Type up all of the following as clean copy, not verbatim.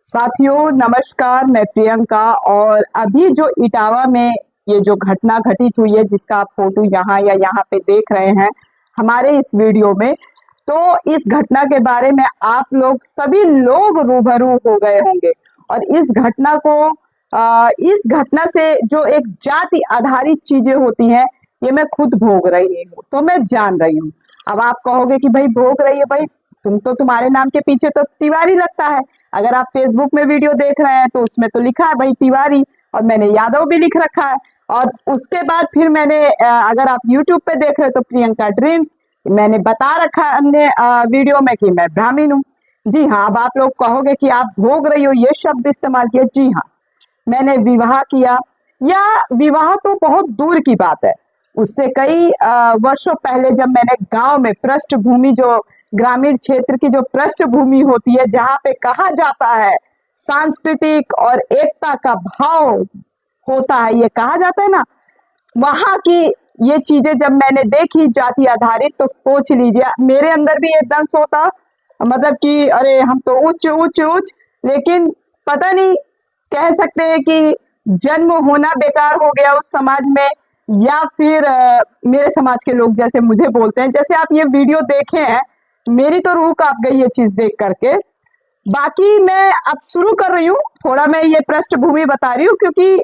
साथियों नमस्कार, मैं प्रियंका। और अभी जो इटावा में ये जो घटना घटित हुई है, जिसका आप फोटो यहाँ या यहाँ पे देख रहे हैं हमारे इस वीडियो में, तो इस घटना के बारे में आप लोग सभी लोग रूबरू हो गए होंगे। और इस घटना से जो एक जाति आधारित चीजें होती हैं, ये मैं खुद भोग रही हूँ, तो मैं जान रही हूँ। अब आप कहोगे कि भाई भोग रही है, भाई तुम्हारे नाम के पीछे तो तिवारी लगता है। अगर आप फेसबुक में वीडियो देख रहे हैं तो उसमें तो लिखा है भाई तिवारी, और मैंने यादव भी लिख रखा है। और उसके बाद फिर मैंने अगर आप यूट्यूब पे देख रहे हो तो प्रियंका ड्रीम्स, मैंने बता रखा है अन्य वीडियो में कि मैं ब्राह्मण हूँ। जी हाँ, अब आप लोग कहोगे कि आप भोग रही हो, ये शब्द इस्तेमाल किया। जी हाँ, मैंने विवाह किया, या विवाह तो बहुत दूर की बात है। उससे कई वर्षों पहले जब मैंने गांव में पृष्ठभूमि, जो ग्रामीण क्षेत्र की जो पृष्ठभूमि होती है, जहाँ पे कहा जाता है सांस्कृतिक और एकता का भाव होता है, ये कहा जाता है ना, वहां की ये चीजें जब मैंने देखी जाति आधारित, तो सोच लीजिए मेरे अंदर भी ये दंश होता, मतलब कि अरे हम तो उच्च उच्च उच्च। लेकिन पता नहीं, कह सकते हैं कि जन्म होना बेकार हो गया उस समाज में, या फिर मेरे समाज के लोग जैसे मुझे बोलते हैं। जैसे आप ये वीडियो देखे हैं, मेरी तो रूह कांप गई ये चीज देख करके। बाकी मैं अब शुरू कर रही हूँ, थोड़ा मैं ये पृष्ठभूमि बता रही हूँ, क्योंकि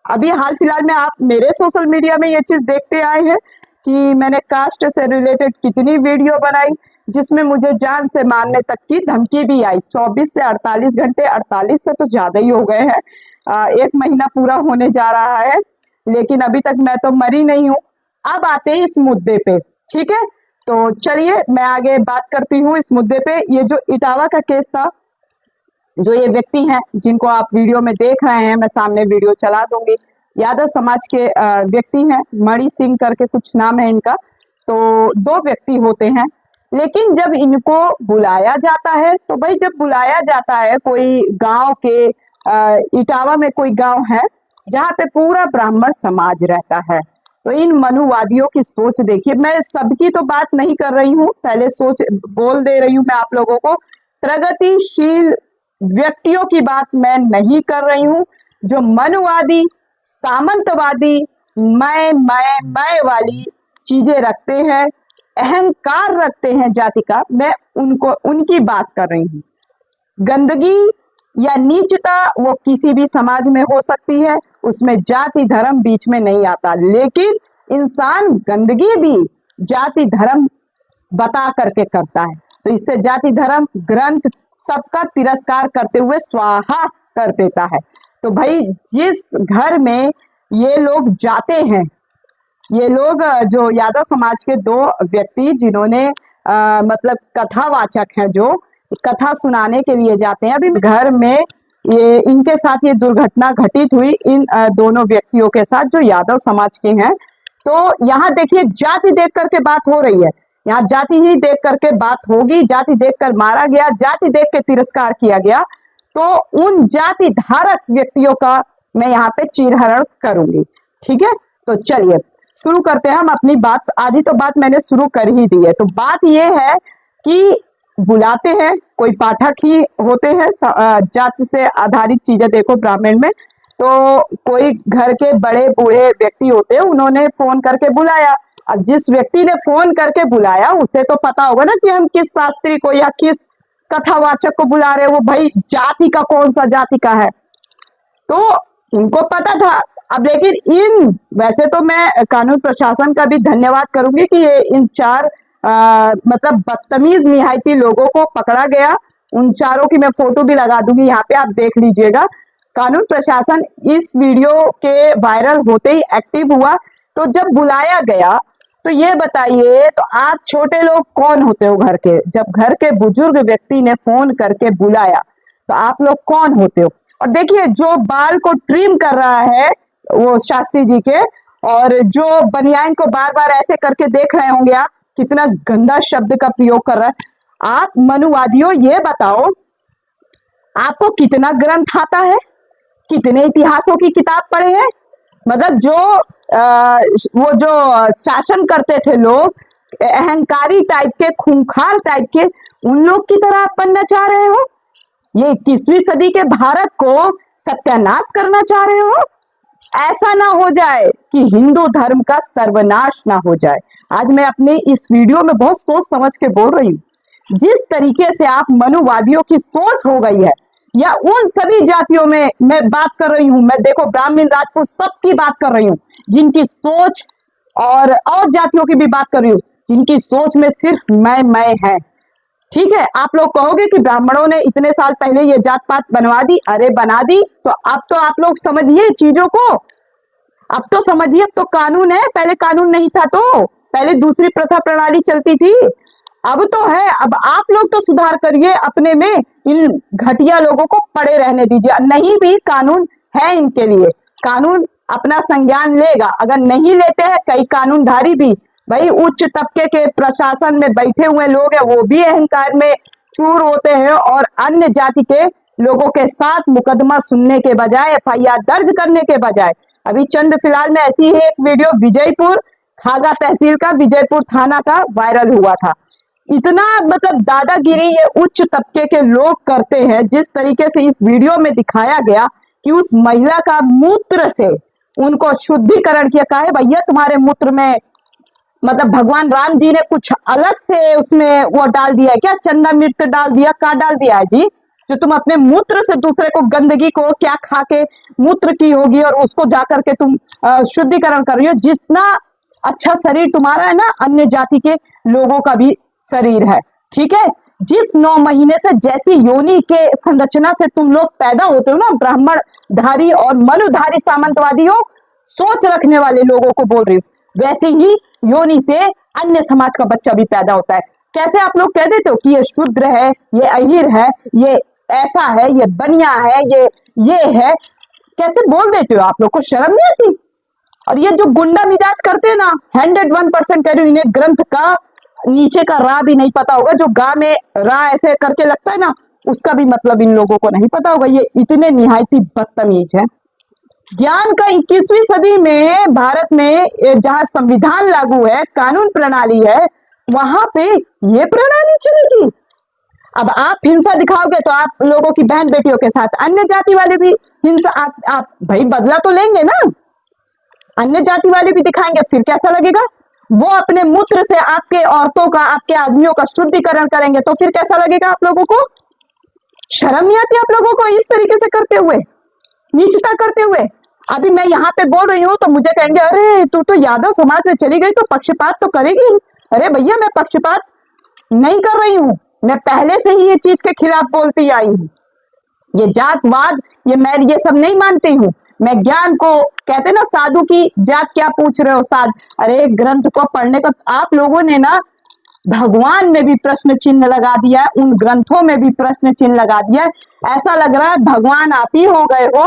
अभी हाल फिलहाल में आप मेरे सोशल मीडिया में ये चीज देखते आए हैं कि मैंने कास्ट से रिलेटेड कितनी वीडियो बनाई, जिसमें मुझे जान से मारने तक की धमकी भी आई। 24 से 48 घंटे, 48 से तो ज्यादा ही हो गए हैं, 1 महीना पूरा होने जा रहा है, लेकिन अभी तक मैं तो मरी नहीं हूँ। अब आते हैं इस मुद्दे पे, ठीक है? तो चलिए मैं आगे बात करती हूँ इस मुद्दे पे। ये जो इटावा का केस था, जो ये व्यक्ति हैं जिनको आप वीडियो में देख रहे हैं, मैं सामने वीडियो चला दूंगी, यादव समाज के व्यक्ति हैं, मणि सिंह करके कुछ नाम है इनका। तो 2 व्यक्ति होते हैं, लेकिन जब इनको बुलाया जाता है, तो भाई जब बुलाया जाता है कोई गांव के, इटावा में कोई गांव है जहाँ पे पूरा ब्राह्मण समाज रहता है, तो इन मनुवादियों की सोच देखिए। मैं सबकी तो बात नहीं कर रही हूँ, पहले सोच बोल दे रही हूँ मैं आप लोगों को। प्रगतिशील व्यक्तियों की बात मैं नहीं कर रही हूँ, जो मनुवादी, सामंतवादी, मैं वाली चीजें रखते हैं, अहंकार रखते हैं जाति का, मैं उनकी बात कर रही हूँ। गंदगी या नीचता वो किसी भी समाज में हो सकती है, उसमें जाति धर्म बीच में नहीं आता। लेकिन इंसान गंदगी भी जाति धर्म बता करके करता है, तो इससे जाति धर्म ग्रंथ सबका तिरस्कार करते हुए स्वाहा कर देता है। तो भाई जिस घर में ये लोग जाते हैं, ये लोग जो यादव समाज के 2 व्यक्ति जिन्होंने मतलब कथावाचक हैं, जो कथा सुनाने के लिए जाते हैं, अभी घर में ये इनके साथ ये दुर्घटना घटित हुई, इन दोनों व्यक्तियों के साथ जो यादव समाज के हैं। तो यहाँ देखिए जाति देख करके बात हो रही है, यहाँ जाति ही देख करके बात होगी, जाति देखकर मारा गया, जाति देख के तिरस्कार किया गया, तो उन जाति धारक व्यक्तियों का मैं यहाँ पे चीरहरण करूंगी। ठीक है, तो चलिए शुरू करते हैं हम अपनी बात। आधी तो बात मैंने शुरू कर ही दी है। तो बात यह है कि बुलाते हैं, कोई पाठक ही होते हैं, जाति से आधारित चीजें देखो ब्राह्मण में, तो कोई घर के बड़े बूढ़े व्यक्ति होते हैं, उन्होंने फोन करके बुलाया। अब जिस व्यक्ति ने फोन करके बुलाया, उसे तो पता होगा ना कि हम किस शास्त्री को या किस कथावाचक को बुला रहे हैं, वो भाई जाति का कौन सा जाति का है, तो उनको पता था। अब लेकिन वैसे तो मैं कानून प्रशासन का भी धन्यवाद करूंगी कि ये इन 4 मतलब बदतमीज निहायती लोगों को पकड़ा गया। उन 4 की मैं फोटो भी लगा दूंगी, यहाँ पे आप देख लीजिएगा। कानून प्रशासन इस वीडियो के वायरल होते ही एक्टिव हुआ। तो जब बुलाया गया, तो ये बताइए, तो आप छोटे लोग कौन होते हो घर के? जब घर के बुजुर्ग व्यक्ति ने फोन करके बुलाया, तो आप लोग कौन होते हो? और देखिए जो बाल को ट्रिम कर रहा है वो शास्त्री जी के, और जो बनियान को बार बार ऐसे करके देख रहे होंगे आप, कितना गंदा शब्द का प्रयोग कर रहा है। आप मनुवादियों ये बताओ, आपको कितना ग्रंथ आता है, कितने इतिहासों की किताब पढ़े हैं? मतलब वो जो शासन करते थे लोग, अहंकारी टाइप के, खूंखार टाइप के, उन लोग की तरह आप बनना चाह रहे हो? ये 21वीं सदी के भारत को सत्यानाश करना चाह रहे हो? ऐसा ना हो जाए कि हिंदू धर्म का सर्वनाश ना हो जाए। आज मैं अपने इस वीडियो में बहुत सोच समझ के बोल रही हूँ। जिस तरीके से आप मनुवादियों की सोच हो गई है, या उन सभी जातियों में मैं बात कर रही हूँ, मैं देखो ब्राह्मण राजपूत सबकी बात कर रही हूँ, जिनकी सोच और जातियों की भी बात कर रही हूँ, जिनकी सोच में सिर्फ मैं है। ठीक है, आप लोग कहोगे कि ब्राह्मणों ने इतने साल पहले ये जात पात बनवा दी। अरे बना दी, तो अब तो आप लोग समझिए चीजों को, अब तो समझिए, अब तो कानून है, पहले कानून नहीं था, तो पहले दूसरी प्रथा प्रणाली चलती थी, अब तो है। अब आप लोग तो सुधार करिए अपने में, इन घटिया लोगों को पड़े रहने दीजिए। नहीं भी कानून है इनके लिए, कानून अपना संज्ञान लेगा। अगर नहीं लेते हैं कई कानूनधारी भी, भाई उच्च तबके के प्रशासन में बैठे हुए लोग हैं, वो भी अहंकार में चूर होते हैं, और अन्य जाति के लोगों के साथ मुकदमा सुनने के बजाय, एफआईआर दर्ज करने के बजाय, अभी चंद फिलहाल में ऐसी ही एक वीडियो विजयपुर खागा तहसील का, विजयपुर थाना का वायरल हुआ था। इतना मतलब दादागिरी ये उच्च तबके के लोग करते हैं। जिस तरीके से इस वीडियो में दिखाया गया कि उस महिला का मूत्र से उनको शुद्धिकरण किया, कहा है भैया तुम्हारे मूत्र में मतलब भगवान राम जी ने कुछ अलग से उसमें वो डाल दिया है क्या, चंदा मिर्च डाल दिया, क्या डाल दिया है जी, जो तुम अपने मूत्र से दूसरे को, गंदगी को क्या खा के मूत्र की होगी और उसको जाकर के तुम शुद्धिकरण कर रही हो। जितना अच्छा शरीर तुम्हारा है ना, अन्य जाति के लोगों का भी शरीर है। ठीक है, जिस 9 महीने से जैसी योनि के संरचना से तुम लोग पैदा होते हो ना, ब्राह्मण धारी और मनुधारी सामंतवादी हो, सोच रखने वाले लोगों को बोल रही हूँ, वैसे ही योनि से अन्य समाज का बच्चा भी पैदा होता है। कैसे आप लोग कह देते हो कि ये शूद्र है, ये अहिर है, ये ऐसा है, ये बनिया है, ये है, कैसे बोल देते हो? आप लोग को शर्म नहीं आती? और ये जो गुंडा मिजाज करते हैं ना, 101% कह रही हूँ, इन्हें ग्रंथ का नीचे का रा भी नहीं पता होगा। जो गा में रा ऐसे करके लगता है ना, उसका भी मतलब इन लोगों को नहीं पता होगा। ये इतने निहायती बदतमीज है। ज्ञान का 21वीं सदी में भारत में जहां संविधान लागू है, कानून प्रणाली है, वहां पे ये प्रणाली चलेगी। अब आप हिंसा दिखाओगे तो आप लोगों की बहन बेटियों के साथ अन्य जाति वाले भी हिंसा, आप भाई बदला तो लेंगे ना, अन्य जाति वाले भी दिखाएंगे, फिर कैसा लगेगा? वो अपने मूत्र से आपके औरतों का, आपके आदमियों का शुद्धिकरण करेंगे, तो फिर कैसा लगेगा आप लोगों को? शर्म नहीं आती आप लोगों को इस तरीके से करते हुए, नीचता करते हुए? अभी मैं यहाँ पे बोल रही हूँ तो मुझे कहेंगे अरे तू तो यादव समाज में चली गई तो पक्षपात तो करेगी। अरे भैया मैं पक्षपात नहीं कर रही हूँ, मैं पहले से ही ये चीज के खिलाफ बोलती आई हूँ। ये जातवाद, ये मैं ये सब नहीं मानती हूँ। मैं ज्ञान को, कहते ना साधु की जात क्या पूछ रहे हो साध। अरे ग्रंथ को पढ़ने का आप लोगों ने ना भगवान में भी प्रश्न चिन्ह लगा दिया है, उन ग्रंथों में भी प्रश्न चिन्ह लगा दिया है। ऐसा लग रहा है भगवान आप ही हो गए हो।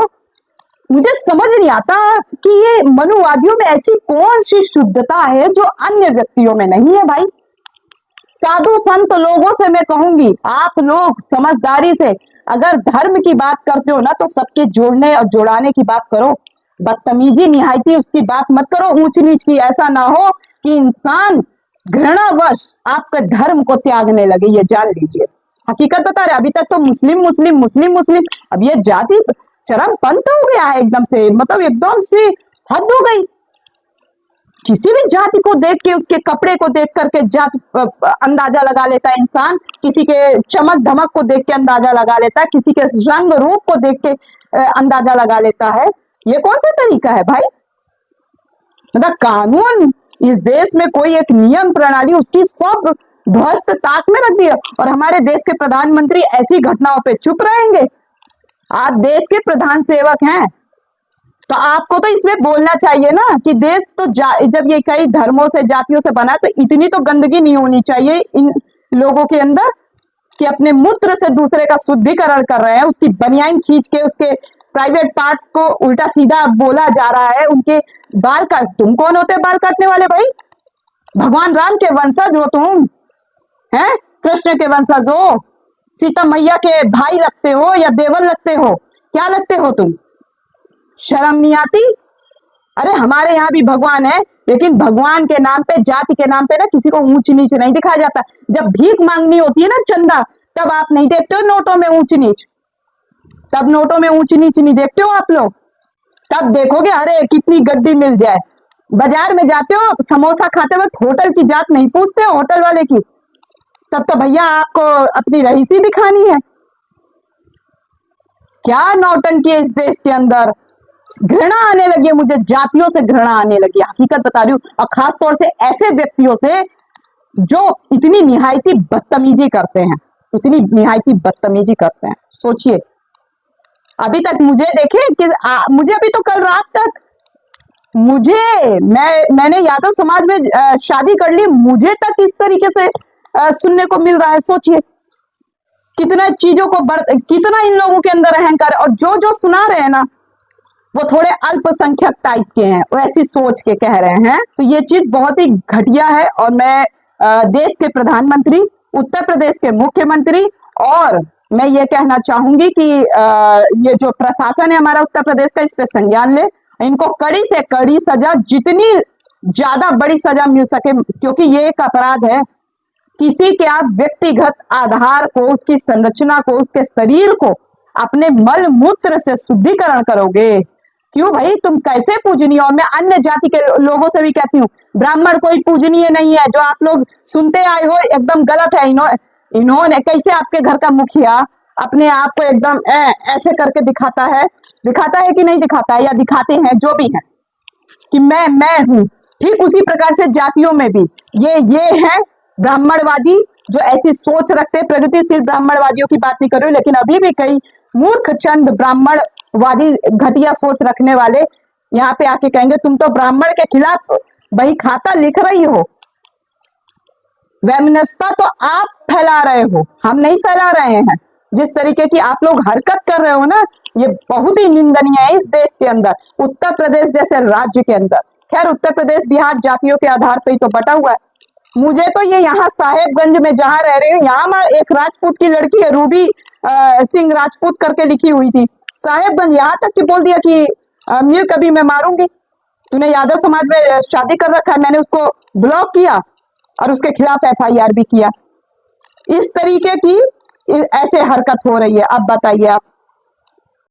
मुझे समझ नहीं आता कि ये मनुवादियों में ऐसी कौन सी शुद्धता है जो अन्य व्यक्तियों में नहीं है। भाई साधु संत लोगों से मैं कहूंगी, आप लोग समझदारी से अगर धर्म की बात करते हो ना, तो सबके जोड़ने और जोड़ाने की बात करो। बदतमीजी निहायती उसकी बात मत करो, ऊंच नीच की। ऐसा ना हो कि इंसान घृणावश आपके धर्म को त्यागने लगे, ये जान लीजिए। हकीकत बता रहे, अभी तक तो मुस्लिम मुस्लिम मुस्लिम मुस्लिम, अब ये जाति चरम पंथ हो गया है एकदम से, मतलब एकदम से हद हो गई। किसी भी जाति को देख के, उसके कपड़े को देख करके जात अंदाजा लगा लेता है इंसान, किसी के चमक धमक को देख के अंदाजा लगा लेता है, किसी के रंग रूप को देख के अंदाजा लगा लेता है। ये कौन सा तरीका है भाई? मतलब कानून, इस देश में कोई एक नियम प्रणाली, उसकी सब ध्वस्त ताक में रख दिया, और हमारे देश के प्रधानमंत्री ऐसी घटनाओं पे चुप रहेंगे। आप देश के प्रधान सेवक हैं, तो आपको तो इसमें बोलना चाहिए ना कि देश तो जब ये कई धर्मों से, जातियों से बना, तो इतनी तो गंदगी नहीं होनी चाहिए इन लोगों के अंदर कि अपने मूत्र से दूसरे का शुद्धिकरण कर रहे हैं, उसकी बनियान खींच के उसके प्राइवेट पार्ट्स को उल्टा सीधा बोला जा रहा है, उनके बाल काट। तुम कौन होते बाल काटने वाले भाई? भगवान राम के वंशज हो तुम, हैं? कृष्ण के वंशज हो, सीता मैया के भाई लगते हो या देवर लगते हो, क्या लगते हो तुम? शर्म नहीं आती? अरे हमारे यहाँ भी भगवान है, लेकिन भगवान के नाम पे, जाति के नाम पे ना किसी को ऊंच नीच नहीं दिखाया जाता। जब भीख मांगनी होती है ना, चंदा, तब आप नहीं देखते हो नोटों में ऊंच नीच। तब नोटों में ऊंची नीच नहीं देखते हो आप लोग। तब देखोगे अरे कितनी गड्डी मिल जाए। बाजार में जाते हो समोसा खाते वक्त होटल की जात नहीं पूछते हो होटल वाले की, तब तो भैया आपको अपनी रईसी दिखानी है। क्या नौटंकी है इस देश के अंदर। घृणा आने लगी है मुझे, जातियों से घृणा आने लगी है, हकीकत बता रही हूँ, और खास तौर से ऐसे व्यक्तियों से जो इतनी निहायती बदतमीजी करते हैं, इतनी निहायती बदतमीजी करते हैं। सोचिए अभी तक मुझे देखे कि मुझे अभी तो कल रात तक मैंने यादव समाज में शादी कर ली, मुझे तक इस तरीके से सुनने को मिल रहा है। सोचिए कितना चीजों को कितना इन लोगों के अंदर अहंकार है। और जो जो सुना रहे हैं ना वो थोड़े अल्पसंख्यक टाइप के हैं, वैसी सोच के कह रहे हैं। तो ये चीज बहुत ही घटिया है। और मैं देश के प्रधानमंत्री, उत्तर प्रदेश के मुख्यमंत्री, और मैं ये कहना चाहूंगी कि ये जो प्रशासन है हमारा उत्तर प्रदेश का, इस पे संज्ञान ले, इनको कड़ी से कड़ी सजा, जितनी ज्यादा बड़ी सजा मिल सके, क्योंकि ये एक अपराध है। किसी के आप व्यक्तिगत आधार को, उसकी संरचना को, उसके शरीर को अपने मल मूत्र से शुद्धिकरण करोगे? क्यों भाई, तुम कैसे पूजनीय? और मैं अन्य जाति के लोगों से भी कहती हूँ, ब्राह्मण कोई पूजनीय नहीं है। जो आप लोग सुनते आए हो एकदम गलत है। इन्होंने कैसे आपके घर का मुखिया अपने आप को एकदम ऐसे करके दिखाता है कि नहीं दिखाता है, या दिखाते हैं जो भी है कि मैं हूं। ठीक उसी प्रकार से जातियों में भी ये है ब्राह्मणवादी जो ऐसी सोच रखते हैं। प्रगतिशील ब्राह्मणवादियों की बात नहीं कर रही हूँ, लेकिन अभी भी कई मूर्ख चंद ब्राह्मणवादी घटिया सोच रखने वाले यहाँ पे आके कहेंगे तुम तो ब्राह्मण के खिलाफ बही खाता लिख रही हो। वैमनस्यता तो आप फैला रहे हो, हम नहीं फैला रहे हैं। जिस तरीके की आप लोग हरकत कर रहे हो ना, ये बहुत ही निंदनीय है इस देश के अंदर, उत्तर प्रदेश जैसे राज्य के अंदर। खैर उत्तर प्रदेश बिहार जातियों के आधार पर ही तो बटा हुआ है। मुझे तो ये यहाँ साहेबगंज में जहाँ रह रही हूँ, यहाँ एक राजपूत की लड़की है, रूबी सिंह राजपूत करके लिखी हुई थी। साहेबगंज यहाँ तक कि बोल दिया कि मिल कभी मैं मारूंगी, तूने यादव समाज में शादी कर रखा है। मैंने उसको ब्लॉक किया और उसके खिलाफ FIR भी किया। इस तरीके की ऐसे हरकत हो रही है। अब बताइए आप।